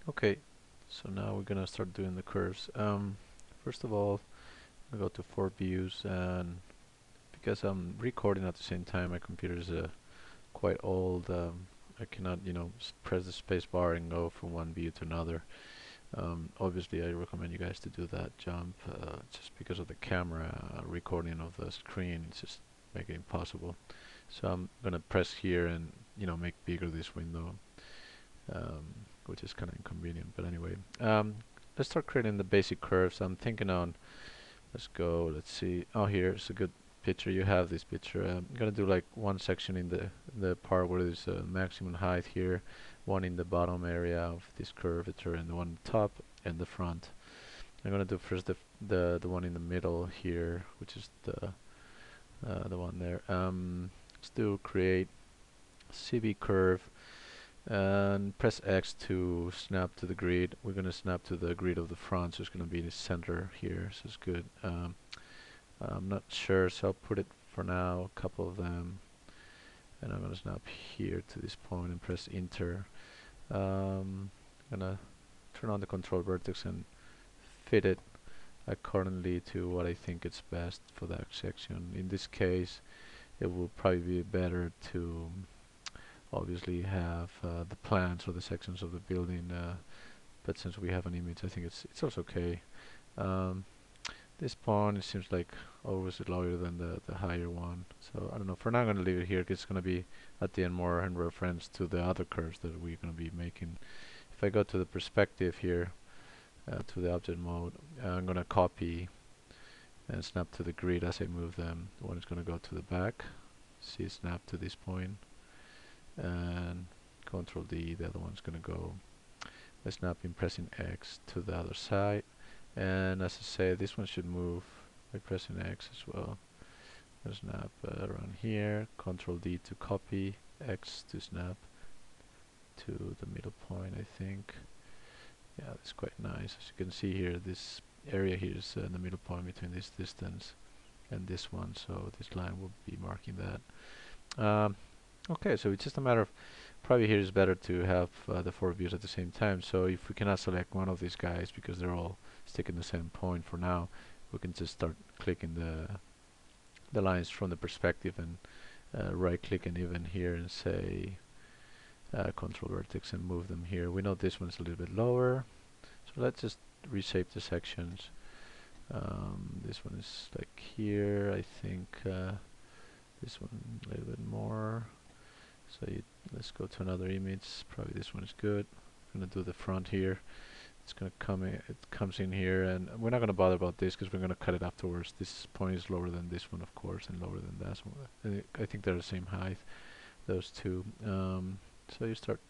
Okay, so now we're gonna start doing the curves. First of all, I go to for views, and because I'm recording at the same time, my computer is quite old. I cannot, press the space bar and go from one view to another. Obviously, I recommend you guys to do that jump, just because of the camera recording of the screen. It's just make it impossible. So I'm gonna press here and make bigger this window, um, which is kind of inconvenient. But anyway, let's start creating the basic curves. I'm thinking on. Let's go. Let's see. Oh, here's a good picture. You have this picture. I'm gonna do like one section in the part where there's a maximum height here, one in the bottom area of this curvature, and the one on the top and the front. I'm gonna do first the one in the middle here, which is the one there. Let's do create CV curve and press X to snap to the grid. We're gonna snap to the grid of the front, so it's gonna be in the center here. So it's good. I'm not sure, so I'll put it for now, a couple of them, and I'm gonna snap here to this point and press enter. I'm gonna turn on the control vertex and fit it accordingly to what I think is best for that section. In this case, it will probably be better to obviously have the plans or the sections of the building, but since we have an image, I think it's also okay. Um, This pawn, it seems like always lower than the higher one. So I don't know. For now, I'm going to leave it here 'cause it's going to be at the end more in reference to the other curves that we're going to be making. If I go to the perspective here, to the object mode, I'm going to copy and snap to the grid as I move them. One is going to go to the back. See, snap to this point, and Control D. The other one's going to go by snapping, pressing X to the other side. And as I say, this one should move by pressing X as well. Snap around here, Control D to copy, X to snap to the middle point, I think. Yeah, that's quite nice. As you can see here, this area here is the middle point between this distance and this one, so this line will be marking that. Okay, so it's just a matter of, probably here is better to have the four views at the same time. So if we cannot select one of these guys because they're all sticking the same point for now, we can just start clicking the lines from the perspective and right click and even here and say control vertex and move them here. We know this one's a little bit lower, so let's just reshape the sections. This one is like here, I think. This one a little bit more. So let's go to another image. Probably this one is good. I'm gonna do the front here. It's gonna come in. It comes in here, and we're not gonna bother about this because we're gonna cut it afterwards. This point is lower than this one, of course, and lower than that one. I think they're the same height, those two. So you start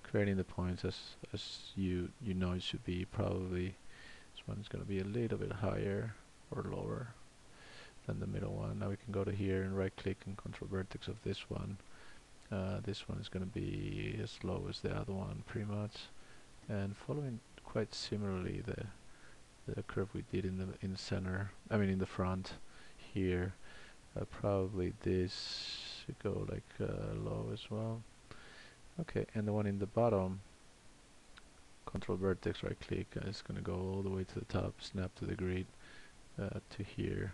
creating the points as you know it should be. Probably this one is gonna be a little bit higher or lower than the middle one. Now we can go to here and right click and control vertex of this one. This one is going to be as low as the other one pretty much, and following quite similarly the curve we did in the center, I mean in the front here. Probably this should go like low as well. Okay, and the one in the bottom, control vertex, right click, is going to go all the way to the top, snap to the grid to here,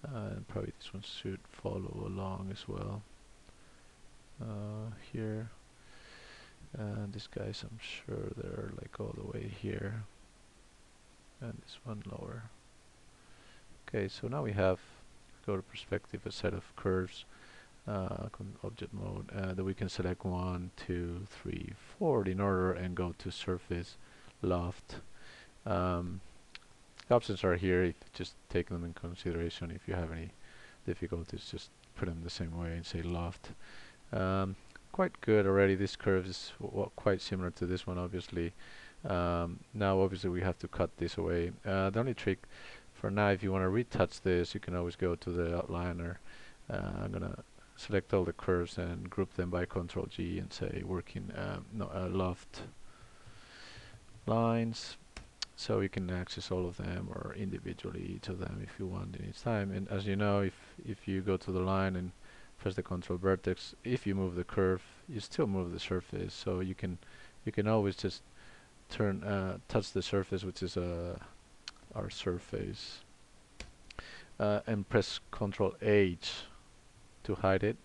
and probably this one should follow along as well. Here, and these guys, I'm sure they're like all the way here, and this one lower. Okay, so now we have, go to perspective, a set of curves, object mode, that we can select 1, 2, 3, 4 in order and go to surface, loft. The options are here. If just take them in consideration. If you have any difficulties, just put them the same way and say loft. Quite good already. This curve is quite similar to this one, obviously. Now obviously we have to cut this away. The only trick for now, if you want to retouch this, you can always go to the outliner. I'm gonna select all the curves and group them by Control G and say working loft lines, so you can access all of them or individually each of them if you want in each time. And as you know, if you go to the line and press the control vertex, if you move the curve, you still move the surface, so you can always just touch the surface, which is our surface, and press Ctrl H to hide it.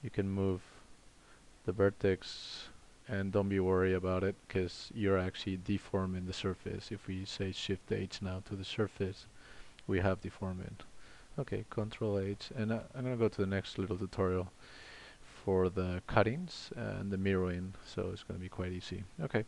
You can move the vertex and don't be worried about it because you're actually deforming the surface. If we say Shift H now to the surface, we have deformed it. Okay, Control H, and I'm gonna go to the next little tutorial for the cuttings and the mirroring, so it's gonna be quite easy. Okay,